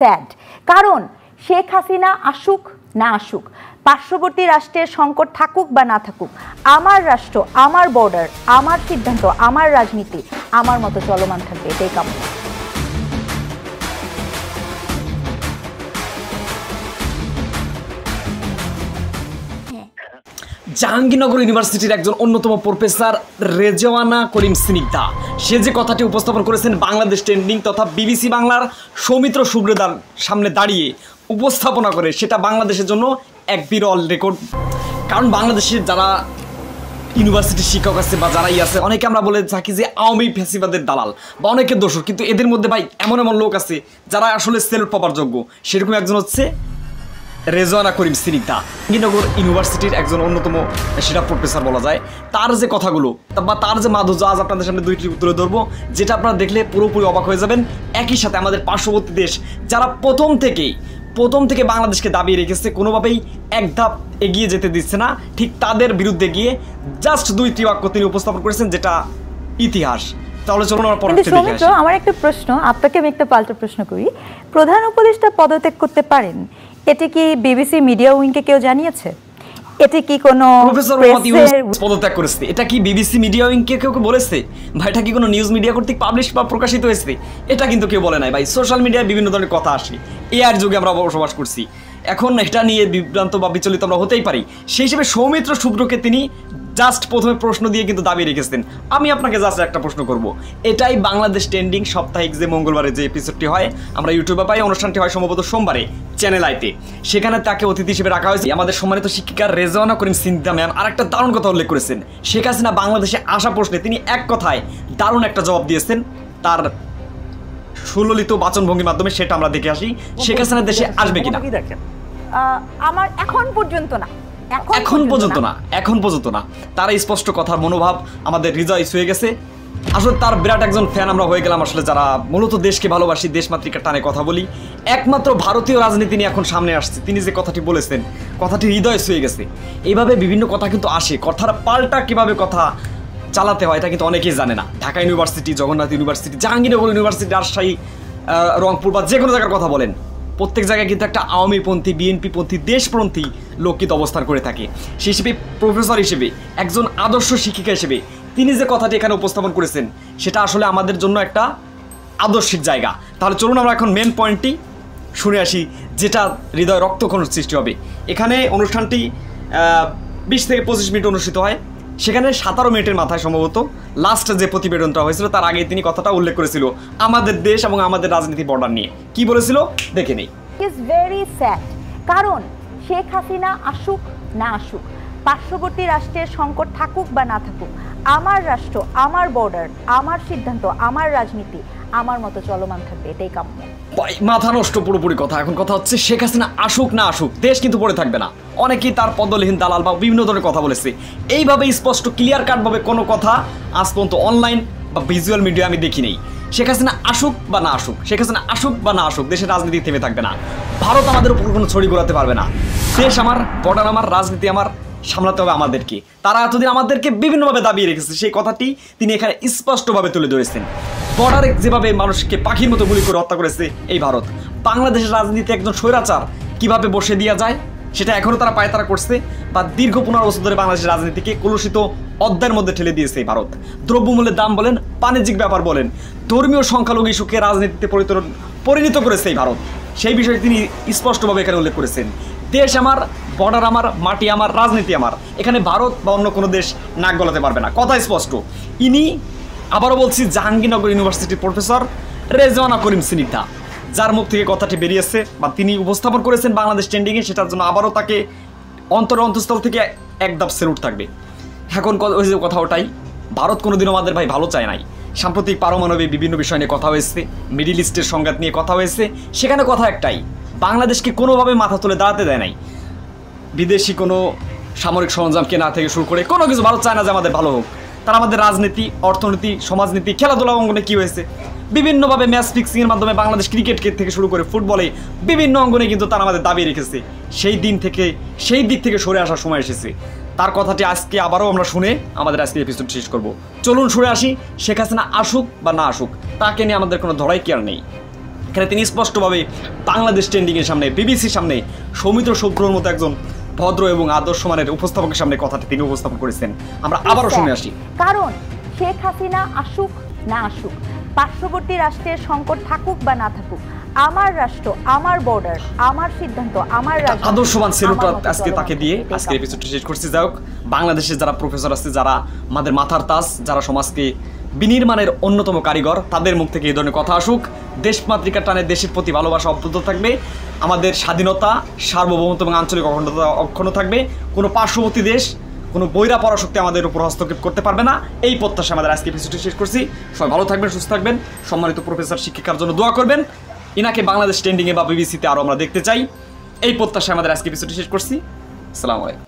Sad, কারণ শেখ হাসিনা আসুক না আসুক, পার্শ্ববর্তী রাষ্ট্রের সংকট থাকুক বা না থাকুক, আমার রাষ্ট্র, আমার বর্ডার, আমার সিদ্ধান্ত, আমার রাজনীতি আমার মতো চলমান থাকবে, এটাই কাম্য। জাহাঙ্গীরনগর ইউনিভার্সিটির একজন অন্যতম প্রফেসর রেজওয়ানা করিম স্নিগ্ধা, সে যে কথাটি উপস্থাপন করেছেন বাংলাদেশ ট্রেন্ডিং তথা বিবিসি বাংলার সৌমিত্র সুব্রতার সামনে দাঁড়িয়ে উপস্থাপনা করে, সেটা বাংলাদেশের জন্য এক বিরল রেকর্ড। কারণ বাংলাদেশের যারা ইউনিভার্সিটির শিক্ষক আছে বা যারাই আছে, অনেকে আমরা বলে থাকি যে আওয়ামী ফ্যাসিবাদের দালাল বা অনেকের দোষর, কিন্তু এদের মধ্যে ভাই এমন এমন লোক আছে যারা আসলে সেলফ পাওয়ার যোগ্য। সেরকম একজন হচ্ছে রেজওয়ানা করিম স্নিগ্ধা, জাহাঙ্গীরনগর ইউনিভার্সিটির একজন অন্যতম সেটা প্রফেসর বলা যায়। তার যে কথাগুলো বা তার যে মাধুর্য আজ আপনাদের সামনে দুইটি তুলে ধরবো, যেটা আপনারা দেখলে পুরোপুরি অবাক হয়ে যাবেন। একই সাথে আমাদের পার্শ্ববর্তী দেশ যারা প্রথম থেকে বাংলাদেশকে দাবিয়ে রেখেছে, কোনোভাবেই এক ধাপ এগিয়ে যেতে দিচ্ছে না, ঠিক তাদের বিরুদ্ধে গিয়ে জাস্ট দুইটি বাক্য তিনি উপস্থাপন করেছেন, যেটা ইতিহাস। তাহলে চলুন আমার একটা প্রশ্ন, আপনাকে আমি একটা পাল্টা প্রশ্ন করি। প্রধান উপদেষ্টা পদত্যাগ করতে পারেন, এটা কি বিবিসি মিডিয়া উইংকে কেউ জানিয়েছে? এটা কি কোনো প্রফেসর পদত্যাগ করেছে, এটা কি বিবিসি মিডিয়া উইংকে কেউ বলেছে? ভাই এটা কি কোনো নিউজ মিডিয়া কর্তৃক পাবলিশ বা প্রকাশিত হয়েছে? এটা কিন্তু কেউ বলে নাই ভাই। সোশ্যাল মিডিয়ায় বিভিন্ন ধরনের কথা আসে, এআর যুগে আমরা বসবাস করছি, এখন এটা নিয়ে বিভ্রান্ত বা বিচলিত আমরা হতেই পারি। সেই হিসেবে সৌমিত্র সুব্রকে তিনি জাস্ট প্রথমে প্রশ্ন দিয়ে কিন্তু দাবিয়ে রেখেছেন। আমি আপনাকে জাস্ট একটা প্রশ্ন করব, এটাই বাংলাদেশ ট্রেন্ডিং সাপ্তাহিক যে মঙ্গলবারে যে এপিসোডটি হয়, আমরা ইউটিউবে পাই, অনুষ্ঠানটি হয় সম্ভবত সোমবারে চ্যানেল আইতে, সেখানে তাকে অতিথি হিসেবে রাখা হয়েছে। আমাদের সম্মানিত শিক্ষিকা রেজওয়ানা করিম স্নিগ্ধা ম্যাম আর একটা দারুণ কথা উল্লেখ করেছেন। শেখ হাসিনা বাংলাদেশে আসা প্রশ্নে তিনি এক কথায় দারুণ একটা জবাব দিয়েছেন তার সুললিত বাচনভঙ্গির মাধ্যমে। সেটা আমরা দেখে আসি, শেখ হাসিনা দেশে আসবে কিনা। আমার এখন পর্যন্ত না তার এই স্পষ্ট কথার মনোভাব আমাদের হৃদয় ছুঁয়ে গেছে। আসলে তার বিরাট একজন ফ্যান আমরা হয়ে গেলাম, আসলে যারা মূলত দেশকে ভালোবাসি, দেশমাতৃকার টানে কথা বলি। একমাত্র ভারতীয় রাজনীতি নিয়ে এখন সামনে আসছে, তিনি যে কথাটি বলেছেন, কথাটি হৃদয় ছুঁয়ে গেছে। এইভাবে বিভিন্ন কথা কিন্তু আসে, কথার পাল্টা কিভাবে কথা চালাতে হয় এটা কিন্তু অনেকেই জানে না। Dhaka university, Jagannath university, Jahangirnagar university, Rajshahi, Rangpur বা যে কোনো জায়গার কথা বলেন, প্রত্যেক জায়গায় কিন্তু একটা আওয়ামীপন্থী, বিএনপিপন্থী, দেশপন্থী লোক কিন্তু অবস্থান করে থাকে। সেই হিসেবে প্রফেসর হিসেবে, একজন আদর্শ শিক্ষিকা হিসেবে তিনি যে কথাটি এখানে উপস্থাপন করেছেন, সেটা আসলে আমাদের জন্য একটা আদর্শিক জায়গা। তাহলে চলুন আমরা এখন মেন পয়েন্টটি শুনে আসি, যেটা হৃদয় রক্তক্ষরণ সৃষ্টি হবে। এখানে অনুষ্ঠানটি 20 থেকে 25 মিনিট অনুষ্ঠিত হয়। সেখানে 17 মিনিটের মাথায় সম্ভবত লাস্ট যে প্রতিবেদনটা হয়েছিল, তার আগে তিনি কথাটা উল্লেখ করেছিল আমাদের দেশ এবং আমাদের রাজনীতি বর্ডার নিয়ে। কি বলেছিল দেখে নেই। ইজ ভেরি স্যাড, কারণ শেখ হাসিনা আসুক না আসুক, পার্শ্ববর্তী রাষ্ট্রের সংকট থাকুক বা না থাকুক, আমার রাষ্ট্র, আমার বর্ডার, আমার সিদ্ধান্ত, আমার রাজনীতি আমার মতো চলমান থাকবে, এটাই কাম্য। মাথা নষ্ট পুরোপুরি কথা। এখন কথা হচ্ছে শেখ হাসিনা আসুক না আসুক, দেশ কিন্তু পড়ে থাকবে না। অনেকেই তার পদলেহীন দালাল বা বিভিন্ন ধরনের কথা বলেছে। এইভাবে স্পষ্ট ক্লিয়ার কাটভাবে কোনো কথা আজ পর্যন্ত অনলাইন বা ভিজুয়াল মিডিয়া আমি দেখি নেই। শেখ হাসিনা আসুক বা না আসুক, শেখ হাসিনা আসুক বা না আসুক, দেশের রাজনীতি থেমে থাকবে না। ভারত আমাদের উপর কোনো ছড়ি ঘোরাতে পারবে না। দেশ আমার, বর্ডার আমার, রাজনীতি আমার, সামলাতে হবে আমাদেরকে। তারা এতদিন আমাদেরকে বিভিন্নভাবে দাবিয়ে রেখেছে, সেই কথাটি তিনি এখানে স্পষ্টভাবে তুলে ধরেছেন। বর্ডারে যেভাবে মানুষকে পাখির মতো গুলি করে হত্যা করেছে এই ভারত, বাংলাদেশের রাজনীতি একজন স্বৈরাচার কিভাবে বসে দেওয়া যায় সেটা এখনও তারা পায়তারা করছে, বা দীর্ঘ 15 বছর ধরে বাংলাদেশের রাজনীতিকে কলুষিত অধ্যায়ের মধ্যে ঠেলে দিয়েছে এই ভারত। দ্রব্যমূল্যের দাম বলেন, বাণিজ্যিক ব্যাপার বলেন, ধর্মীয় সংখ্যালঘু ইস্যুকে রাজনীতিতে পরিণত করেছে এই ভারত। সেই বিষয়ে তিনি স্পষ্টভাবে এখানে উল্লেখ করেছেন, দেশ আমার, বর্ডার আমার, মাটি আমার, রাজনীতি আমার, এখানে ভারত বা অন্য কোনো দেশ নাক গলাতে পারবে না। কথা স্পষ্ট। ইনি, আবারও বলছি, জাহাঙ্গীরনগর ইউনিভার্সিটির প্রফেসর রেজওয়ানা করিম স্নিগ্ধা, যার মুখ থেকে কথাটি বেরিয়েছে বা তিনি উপস্থাপন করেছেন বাংলাদেশ ট্রেন্ডিংয়ে, সেটার জন্য আবারও তাকে অন্তঃস্থল থেকে একদম স্যালুট থাকবে। এখন ওই যে কথা ওটাই, ভারত কোনোদিনও আমাদের ভাই ভালো চায় নাই। সাম্প্রতিক পারমাণবিক বিভিন্ন বিষয় নিয়ে কথা হয়েছে, মিডিল ইস্টের সংঘাত নিয়ে কথা হয়েছে, সেখানে কথা একটাই, বাংলাদেশকে কোনোভাবে মাথা তুলে দাঁড়াতে দেয় নাই। বিদেশি কোনো সামরিক সরঞ্জাম কেনা থেকে শুরু করে কোনো কিছু ভারত চায় না যে আমাদের ভালো হোক। তারা আমাদের রাজনীতি, অর্থনীতি, সমাজনীতি, খেলাধুলা অঙ্গনে কী হয়েছে, বিভিন্নভাবে ম্যাচ ফিক্সিংয়ের মাধ্যমে বাংলাদেশ ক্রিকেট থেকে শুরু করে ফুটবলে বিভিন্ন অঙ্গনে কিন্তু তারা আমাদের দাবিয়ে রেখেছে। সেই দিক থেকে সরে আসার সময় এসেছে। তার কথাটি আজকে আবারও আমরা শুনে আমাদের আজকে এপিসোড শেষ করব। চলুন শুনে আসি, শেখ হাসিনা আসুক বা না আসুক, তাকে নিয়ে আমাদের কোনো ধরাই কেয়ার নেই। এখানে তিনি স্পষ্টভাবে বাংলাদেশ ট্রেন্ডিংয়ের সামনে, বিবিসির সামনে সৌমিত্র শুভ্রর মতো একজন ভদ্র এবং আদর্শমানের উপস্থাপকের সামনে কথাটি তিনি উপস্থাপন করেছেন। আমরা আবারও শুনে আসি। কারণ শেখ হাসিনা আসুক না আসুক, পার্শ্ববর্তী রাষ্ট্রের সংকট থাকুক বা না থাকুক, আমার রাষ্ট্র, আমার বর্ডার, আমার সিদ্ধান্ত, আমার রাজনীতি, আদর্শবান সেলুটটা আমার মতো আজকে তাকে দিয়ে আজকে এপিসোডটা শেষ করছি। যাই হোক, বাংলাদেশের যারা প্রফেসর আছে, যারা আমাদের মাথার তাজ, যারা সমাজকে বিনির্মাণের অন্যতম কারিগর, তাদের মুখ থেকে এই ধরনের কথা আসুক। দেশমাতৃকার টানে দেশের প্রতি ভালোবাসা অব্যাহত থাকবে, আমাদের স্বাধীনতা, সার্বভৌমত্ব এবং আঞ্চলিক অখণ্ডতা অক্ষুণ্ণ থাকবে। কোনো পার্শ্ববর্তী দেশ, কোনো বৈরা পরাশক্তি আমাদের উপর হস্তক্ষেপ করতে পারবে না। এই প্রত্যাশা আমাদের আজকে এপিসোডটি শেষ করছি। সবাই ভালো থাকবেন, সুস্থ থাকবেন। সম্মানিত প্রফেসর শিক্ষিকার জন্য দোয়া করবেন। ইনাকে বাংলাদেশ ট্রেন্ডিংয়ে বা বিবিসিতে আরও আমরা দেখতে চাই। এই প্রত্যাশা আমাদের আজকে এপিসোডটি শেষ করছি। আসসালামু আলাইকুম।